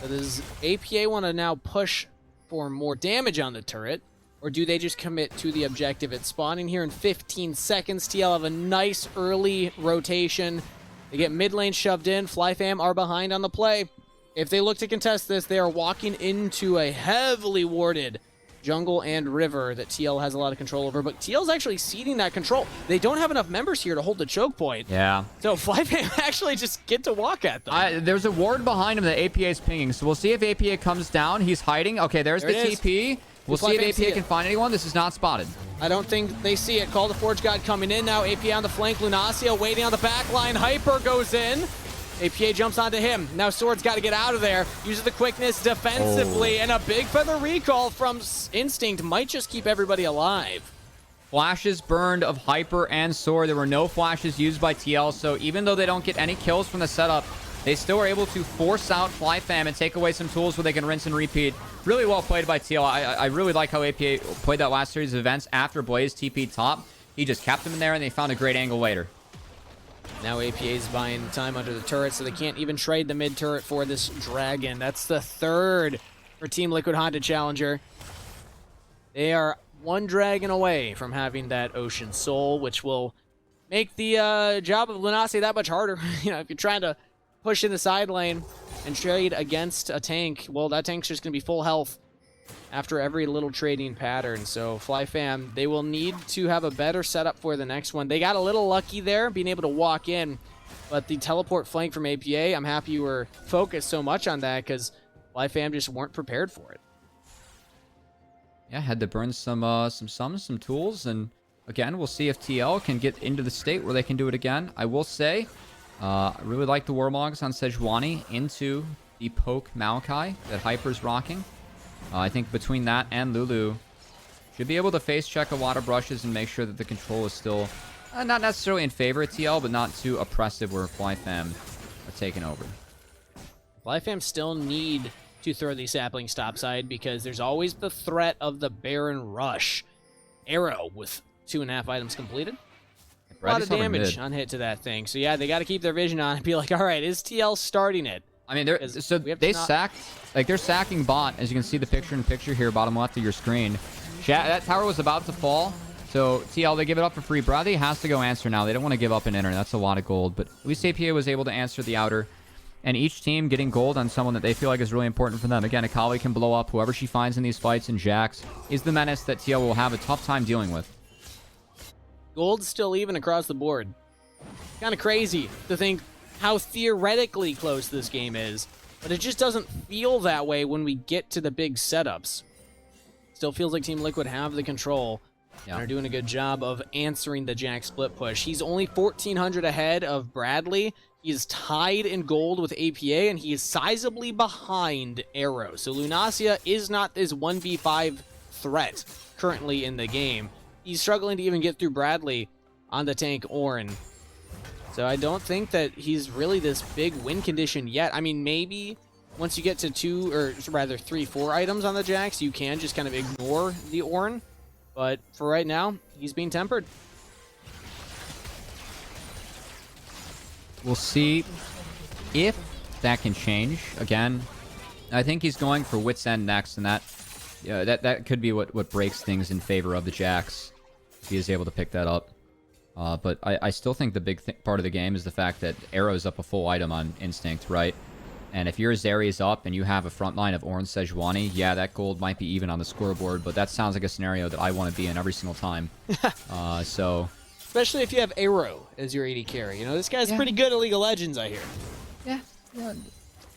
So does APA want to now push for more damage on the turret? Or do they just commit to the objective? It's spawning here in 15 seconds. TL have a nice early rotation. They get mid lane shoved in. FlyFam are behind on the play. If they look to contest this, they are walking into a heavily warded jungle and river that TL has a lot of control over. But TL's actually ceding that control. They don't have enough members here to hold the choke point. Yeah. So FlyFam actually just get to walk at them. There's a ward behind him that APA is pinging. So we'll see if APA comes down. He's hiding. Okay, there's the TP. We'll see if APA can find anyone. This is not spotted. I don't think they see it. Call the Forge God coming in now. APA on the flank. Lunacia waiting on the back line. Hyper goes in. APA jumps onto him. Now Sword's got to get out of there. Uses the quickness defensively. And a big feather recall from Instinct might just keep everybody alive. Flashes burned of Hyper and Sword. There were no flashes used by TL. So even though they don't get any kills from the setup, they still are able to force out FlyFam and take away some tools where they can rinse and repeat. Really well played by TL. I really like how APA played that last series of events after Blaze TP top. He just kept him in there, and they found a great angle later. Now APA's buying time under the turret, so they can't even trade the mid turret for this dragon. That's the third for Team Liquid Honda Challenger. They are one dragon away from having that Ocean Soul, which will make the job of Lunacia that much harder. If you're trying to push in the side lane and trade against a tank, well, that tank's just going to be full health after every little trading pattern. So FlyFam, they will need to have a better setup for the next one. They got a little lucky there, being able to walk in, but the teleport flank from APA, I'm happy you were focused so much on that, because FlyFam just weren't prepared for it. Yeah, had to burn some summons, some tools, and again, we'll see if TL can get into the state where they can do it again. I will say, I really like the Warmogs on Sejuani into the poke Maokai that Hyper's rocking. I think between that and Lulu, should be able to face check a lot of brushes and make sure that the control is still not necessarily in favor of TL, but not too oppressive where FlyFam are taking over. FlyFam still need to throw the sapling topside, because there's always the threat of the Baron Rush. Arrow with 2.5 items completed. A lot of damage on hit to that thing. So yeah, they got to keep their vision on and be like, all right, is TL starting it? I mean, they sacked, like they're sacking bot, as you can see the picture here, bottom left of your screen. That tower was about to fall, so TL, they give it up for free. Bradley has to go answer now. They don't want to give up an inner. That's a lot of gold, but at least APA was able to answer the outer, and each team getting gold on someone that they feel like is really important for them. Again, Akali can blow up whoever she finds in these fights, and Jax is the menace that TL will have a tough time dealing with. Gold's still even across the board. Kind of crazy to think how theoretically close this game is, but it just doesn't feel that way when we get to the big setups. Still feels like Team Liquid have the control and are doing a good job of answering the Jack split push. He's only 1,400 ahead of Bradley. He is tied in gold with APA, and he is sizably behind Arrow. So Lunacia is not this 1v5 threat currently in the game. He's struggling to even get through Bradley on the tank Ornn. So I don't think that he's really this big win condition yet. I mean, maybe once you get to 3, 4 items on the Jax, you can just kind of ignore the Ornn. But for right now, he's being tempered. We'll see if that can change. Again, I think he's going for Wit's End next, and that could be what breaks things in favor of the Jax, if he is able to pick that up. But I still think the big part of the game is the fact that Arrow's up a full item on Instinct, right? And if your Zeri's up and you have a front line of Orange Sejuani, yeah, that gold might be even on the scoreboard, but that sounds like a scenario that I want to be in every single time. So... Especially if you have Arrow as your AD carry. You know, this guy's pretty good at League of Legends, I hear. Yeah.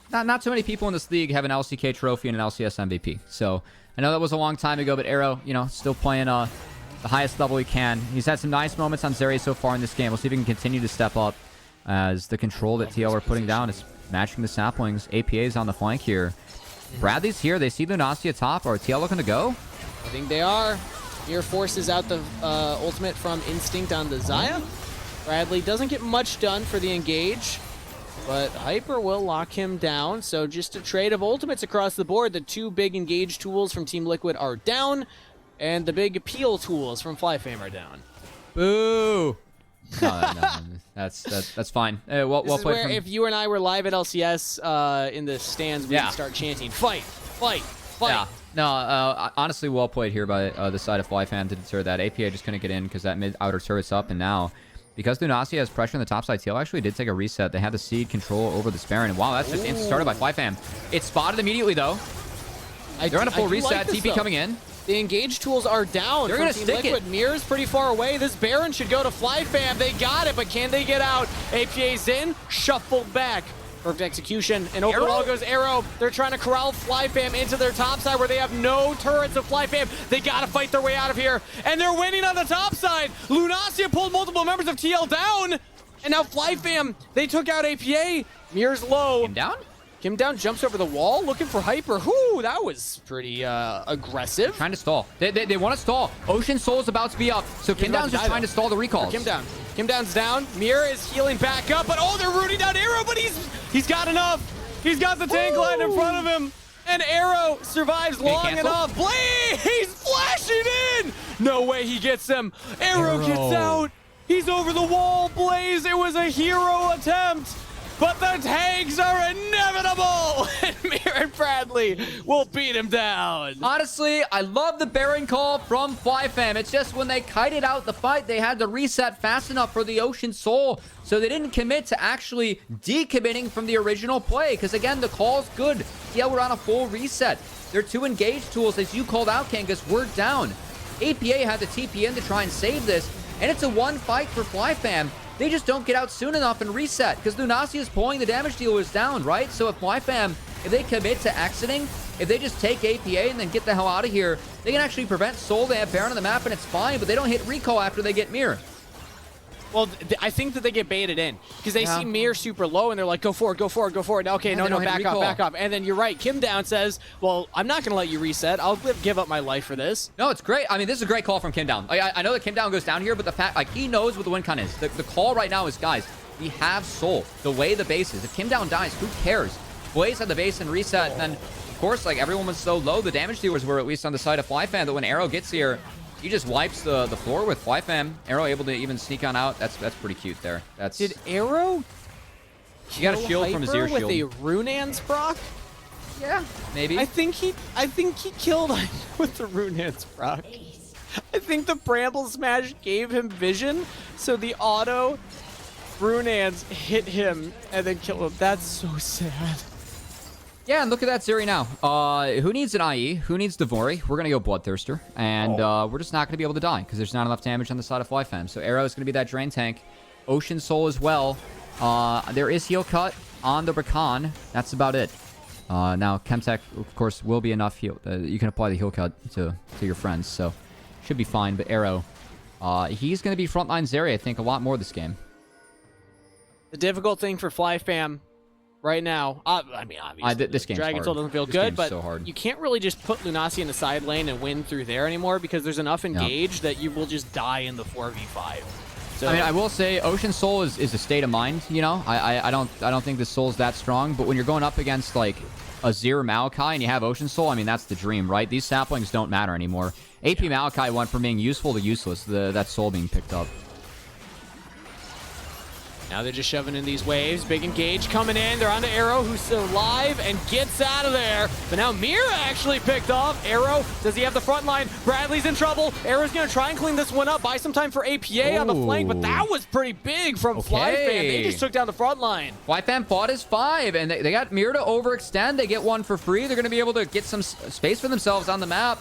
Not too many people in this league have an LCK trophy and an LCS MVP. So I know that was a long time ago, but Arrow, you know, still playing the highest level he can. He's had some nice moments on Zeri so far in this game. We'll see if he can continue to step up as the control that TL are putting down is matching the saplings. APA's on the flank here. Bradley's here. They see Lunacia top. Are TL looking to go? I think they are. Here forces out the ultimate from Instinct on the Xayah. Bradley doesn't get much done for the engage, but Hyper will lock him down. So just a trade of ultimates across the board. The 2 big engage tools from Team Liquid are down, and the big peel tools from FlyFam are down. Boo! No, that's fine. Well This is played. where if you and I were live at LCS in the stands, we would start chanting, fight, fight, fight. Yeah. No, honestly, well played here by the side of FlyFam to deter that. APA just couldn't get in because that mid-outer turret's up, and now, because Lunacia has pressure on the top side, TL actually did take a reset. They had the seed control over the Baron, and wow, that's just started by FlyFam. It's spotted immediately, though. They're on a full reset. Like TP coming in. The engage tools are down. They're going to stick Liquid. it. Mirror's pretty far away. This Baron should go to FlyFam. They got it, but can they get out? APA's in, shuffled back. Perfect execution, and over the wall goes Arrow. They're trying to corral FlyFam into their top side where they have no turrets of FlyFam. They gotta fight their way out of here, and they're winning on the top side. Lunacia pulled multiple members of TL down, and now FlyFam, they took out APA. Mirror's low. Kim down? Kim down jumps over the wall, looking for Hyper. Whoo, that was pretty aggressive. Trying to stall. They want to stall. Ocean Soul is about to be up, so Kim down's just trying to stall the recalls. Kim down. Kim down's down. Mirror is healing back up, but oh, they're rooting down Arrow, but he's got enough. He's got the tank line in front of him, and Arrow survives long enough. Blaze flashing in. No way he gets him. Arrow gets out. He's over the wall. Blaze, it was a hero attempt, but the tanks are inevitable, and Mirror and Bradley will beat him down. Honestly, I love the Baron call from FlyFam. It's just when they kited out the fight, they had to reset fast enough for the Ocean Soul, so they didn't commit to actually decommitting from the original play, because again, the call's good. Yeah, we're on a full reset. Their 2 engage tools, as you called out, Kangas, were down. APA had to TP in to try and save this, and it's a 1 fight for FlyFam. They just don't get out soon enough and reset, because Lunacia is pulling the damage dealers down, right? So if FlyFam, if they commit to exiting, if they just take APA and then get the hell out of here, they can actually prevent Soul. They have Baron on the map, and it's fine, but they don't hit recall after they get Mirror. Well, I think that they get baited in because they see Mirror super low and they're like, go for it, go for it, go for it. Okay, no, back off, back off. And then you're right. Kim down says, well, I'm not going to let you reset. I'll give up my life for this. No, it's great. I mean, this is a great call from Kim down. I know that Kim down goes down here, but the fact, like, he knows what the win con is. The call right now is, guys, we have Soul. The way the base is. If Kim down dies, who cares? Blaze had the base and reset, and then, of course, like, everyone was so low, the damage dealers were at least on the side of FlyFam, that when Arrow gets here, he just wipes the floor with FlyFam. Arrow able to even sneak on out. That's pretty cute there. Did Arrow you got a shield from his ear shield with a Runaan's proc? Yeah, maybe. I think he killed with the Runaan's proc. I think the Bramble Smash gave him vision, so the auto Runaan's hit him and then killed him. That's so sad. Yeah, and look at that Zeri now. Who needs an IE? Who needs Devori? We're going to go Bloodthirster, and we're just not going to be able to die because there's not enough damage on the side of FlyFam. So Arrow is going to be that drain tank. Ocean Soul as well. There is heal cut on the Rakan. That's about it. Now, Chemtech, of course, will be enough heal. You can apply the heal cut to your friends, so should be fine. But Arrow, he's going to be frontline Zeri, I think, a lot more this game. The difficult thing for FlyFam right now, I mean, obviously, this game's Dragon hard. Soul doesn't feel This good, game's but so hard. you can't really just put Lunacia in the side lane and win through there anymore because there's enough engage that you will just die in the 4v5. So, I mean, I will say Ocean Soul is a state of mind, you know? I don't think the Soul's that strong, but when you're going up against, like, a Azir Maokai and you have Ocean Soul, I mean, that's the dream, right? These saplings don't matter anymore. AP Maokai went from being useful to useless, that Soul being picked up. Now they're just shoving in these waves. Big engage coming in. They're onto Arrow, who's still alive and gets out of there. But now Mira actually picked off. Arrow, does he have the front line? Bradley's in trouble. Arrow's going to try and clean this one up. Buy some time for APA on the flank, but that was pretty big from FlyFam. They just took down the front line. FlyFam fought his 5, and they got Mira to overextend. They get one for free. They're going to be able to get some space for themselves on the map.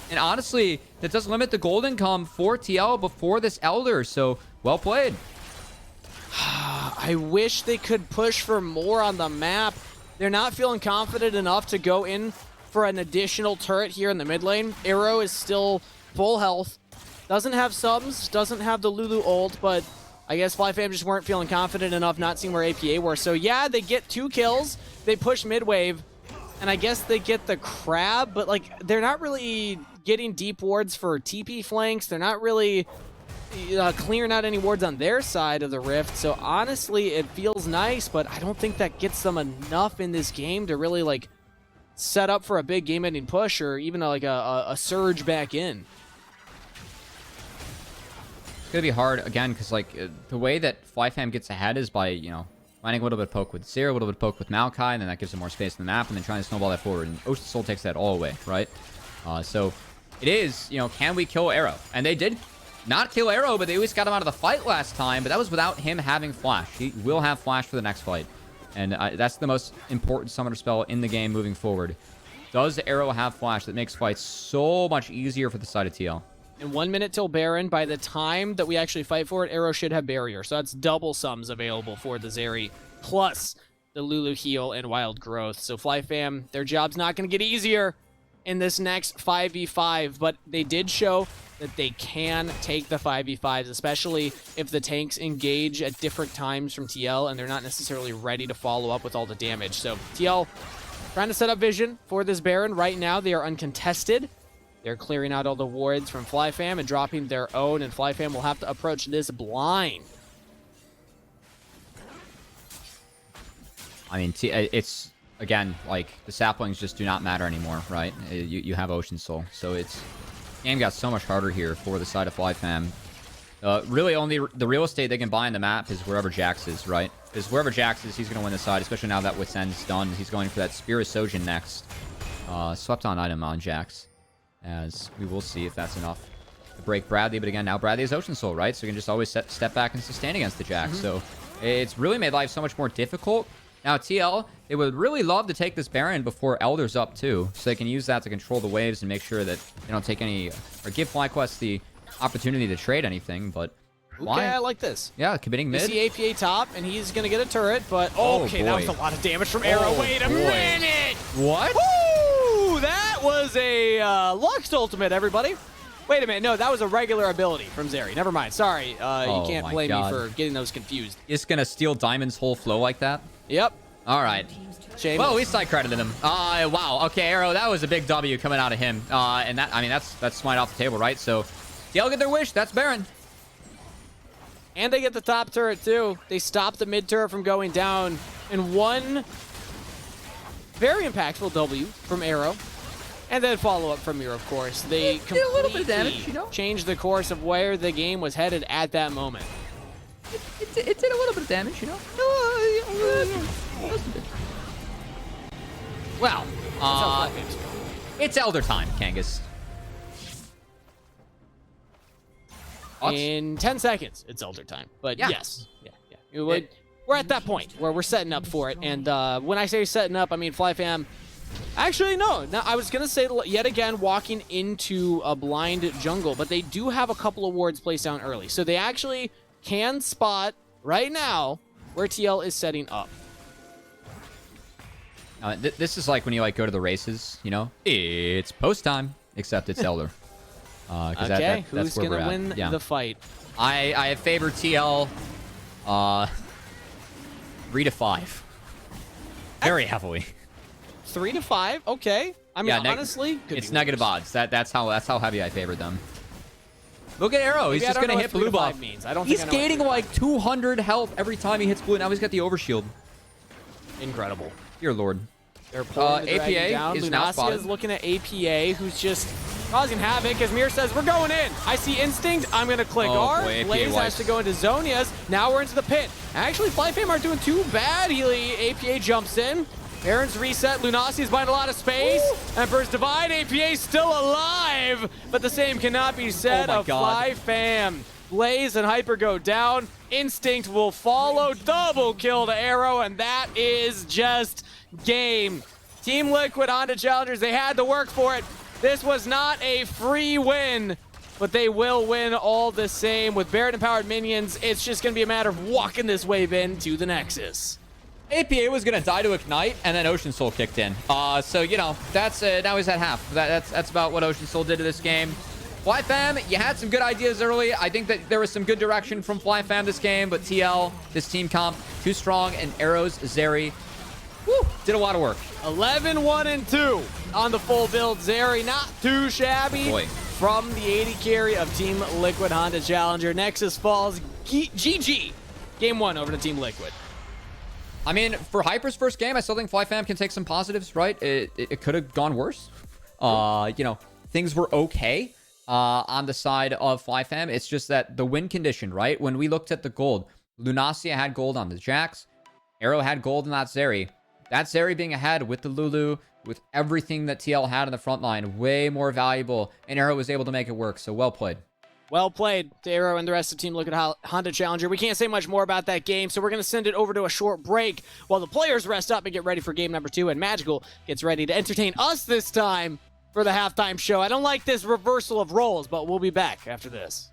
And honestly, that does limit the gold income for TL before this Elder, so well played. I wish they could push for more on the map. They're not feeling confident enough to go in for an additional turret here in the mid lane. Arrow is still full health. Doesn't have subs, doesn't have the Lulu ult, but I guess FlyFam just weren't feeling confident enough, not seeing where APA were. So yeah, they get 2 kills. They push mid wave, and I guess they get the crab, but like they're not really getting deep wards for TP flanks. They're not really clearing out any wards on their side of the rift. So honestly, it feels nice, but I don't think that gets them enough in this game to really like set up for a big game-ending push or even like a surge back in. It's gonna be hard again because like the way that FlyFam gets ahead is by finding a little bit of poke with Zero, a little bit of poke with Maokai, and then that gives them more space in the map, and then trying to snowball that forward. And Ocean Soul takes that all away, right? So it is, can we kill Arrow? And they did not kill Arrow, but they at least got him out of the fight last time, but that was without him having Flash. He will have Flash for the next fight. And that's the most important summoner spell in the game moving forward. Does Arrow have Flash? That makes fights so much easier for the side of TL. In 1 minute till Baron, by the time that we actually fight for it, Arrow should have Barrier. So that's double sums available for the Zeri, plus the Lulu heal and Wild Growth. So FlyFam, their job's not going to get easier in this next 5v5, but they did show that they can take the 5v5s, especially if the tanks engage at different times from TL and they're not necessarily ready to follow up with all the damage. So TL trying to set up vision for this Baron. Right now, they are uncontested. They're clearing out all the wards from FlyFam and dropping their own, and FlyFam will have to approach this blind. I mean, it's, again, like, the saplings just do not matter anymore, right? You have Ocean Soul, so it's... Game got so much harder here for the side of FlyFam. Really, only the real estate they can buy on the map is wherever Jax is, right? Because wherever Jax is, he's going to win the side, especially now that Wit's End's done. He's going for that Spear of Sojin next. Swept on item on Jax, as we will see if that's enough to break Bradley. But again, now Bradley is Ocean Soul, right? So you can just always step back and sustain against the Jax. So it's really made life so much more difficult. Now, TL, they would really love to take this Baron before Elder's up, too. So they can use that to control the waves and make sure that they don't take any... Or give FlyQuest the opportunity to trade anything, but... Okay, I like this. Yeah, committing mid. You see APA top, and he's going to get a turret, but... Oh, okay, boy. that was a lot of damage from Arrow. Wait a minute! What? Woo! That was a Lux ultimate, everybody. Wait a minute. No, that was a regular ability from Zeri. Never mind. Sorry. You can't blame me for getting those confused. It's going to steal Diamond's whole flow like that? Yep. All right. Shameless. Well, we side credited him. Wow. Okay, Arrow, that was a big W coming out of him. And that, I mean, that's smite off the table, right? So, TL get their wish. That's Baron. And they get the top turret, too. They stop the mid turret from going down. And one very impactful W from Arrow. And then follow up from Mira, of course. They completely a little bit of damage, changed the course of where the game was headed at that moment. It did a little bit of damage, Well, it's Elder time, Kangas. In 10 seconds, it's Elder time. But yeah. Yes. Yeah. We're at that point where we're setting up for it. And when I say setting up, I mean FlyFam. Actually, no. Now, I was going to say, yet again, walking into a blind jungle. But they do have a couple of wards placed down early. So they actually can spot right now where TL is setting up. This is like when you go to the races, It's post time, except it's Elder. Okay, that's who's going to win the fight? I have favored TL 3-5. Very heavily. 3-5, okay. I mean, honestly, it's negative odds. That's how heavy I favored them. Look at Arrow. He's just going to hit blue buff. He's gaining like 200 health every time he hits blue. Now he's got the overshield. Incredible. Dear Lord. They're pulling the dragon APA down. is now Lunacia spotted. is looking at APA, who's just causing havoc as Mir says, we're going in. I see Instinct. I'm going to click R. boy, APA Blaze has wipes. to go into Zonia's. Now we're into the pit. Actually, FlyFam aren't doing too bad. APA jumps in. Baron's reset. Lunasi's buying a lot of space. Emperor's Divide. APA still alive. But the same cannot be said Oh my of God. FlyFam. Blaze and Hyper go down. Instinct will follow. Double kill to Arrow. And that is just game. Team Liquid Honda Challengers, they had to work for it. This was not a free win, but they will win all the same. With Baron-empowered minions, it's just going to be a matter of walking this wave into the Nexus. APA was going to die to Ignite, and then Ocean Soul kicked in. So, you know, that's now he's at half. That's about what Ocean Soul did to this game. FlyFam, you had some good ideas early. I think that there was some good direction from FlyFam this game, but TL, this team comp, too strong, and Arrows, Zeri, woo, did a lot of work. 11-1-2 on the full build. Zeri, not too shabby. Boy. From the AD carry of Team Liquid Honda Challenger. Nexus falls. GG. Game 1 over to Team Liquid. I mean, for Hyper's first game, I still think FlyFam can take some positives, right? It could have gone worse. You know, things were okay on the side of FlyFam. It's just that the win condition, right? When we looked at the gold, Lunasia had gold on the Jax. Arrow had gold on that Zeri. That Zeri being ahead with the Lulu, with everything that TL had in the front line, way more valuable, and Arrow was able to make it work, so well played. Well played to Arrow and the rest of the Team Liquid Honda Challenger. We can't say much more about that game, so we're going to send it over to a short break while the players rest up and get ready for game number 2, and Magical gets ready to entertain us this time for the halftime show. I don't like this reversal of roles, but we'll be back after this.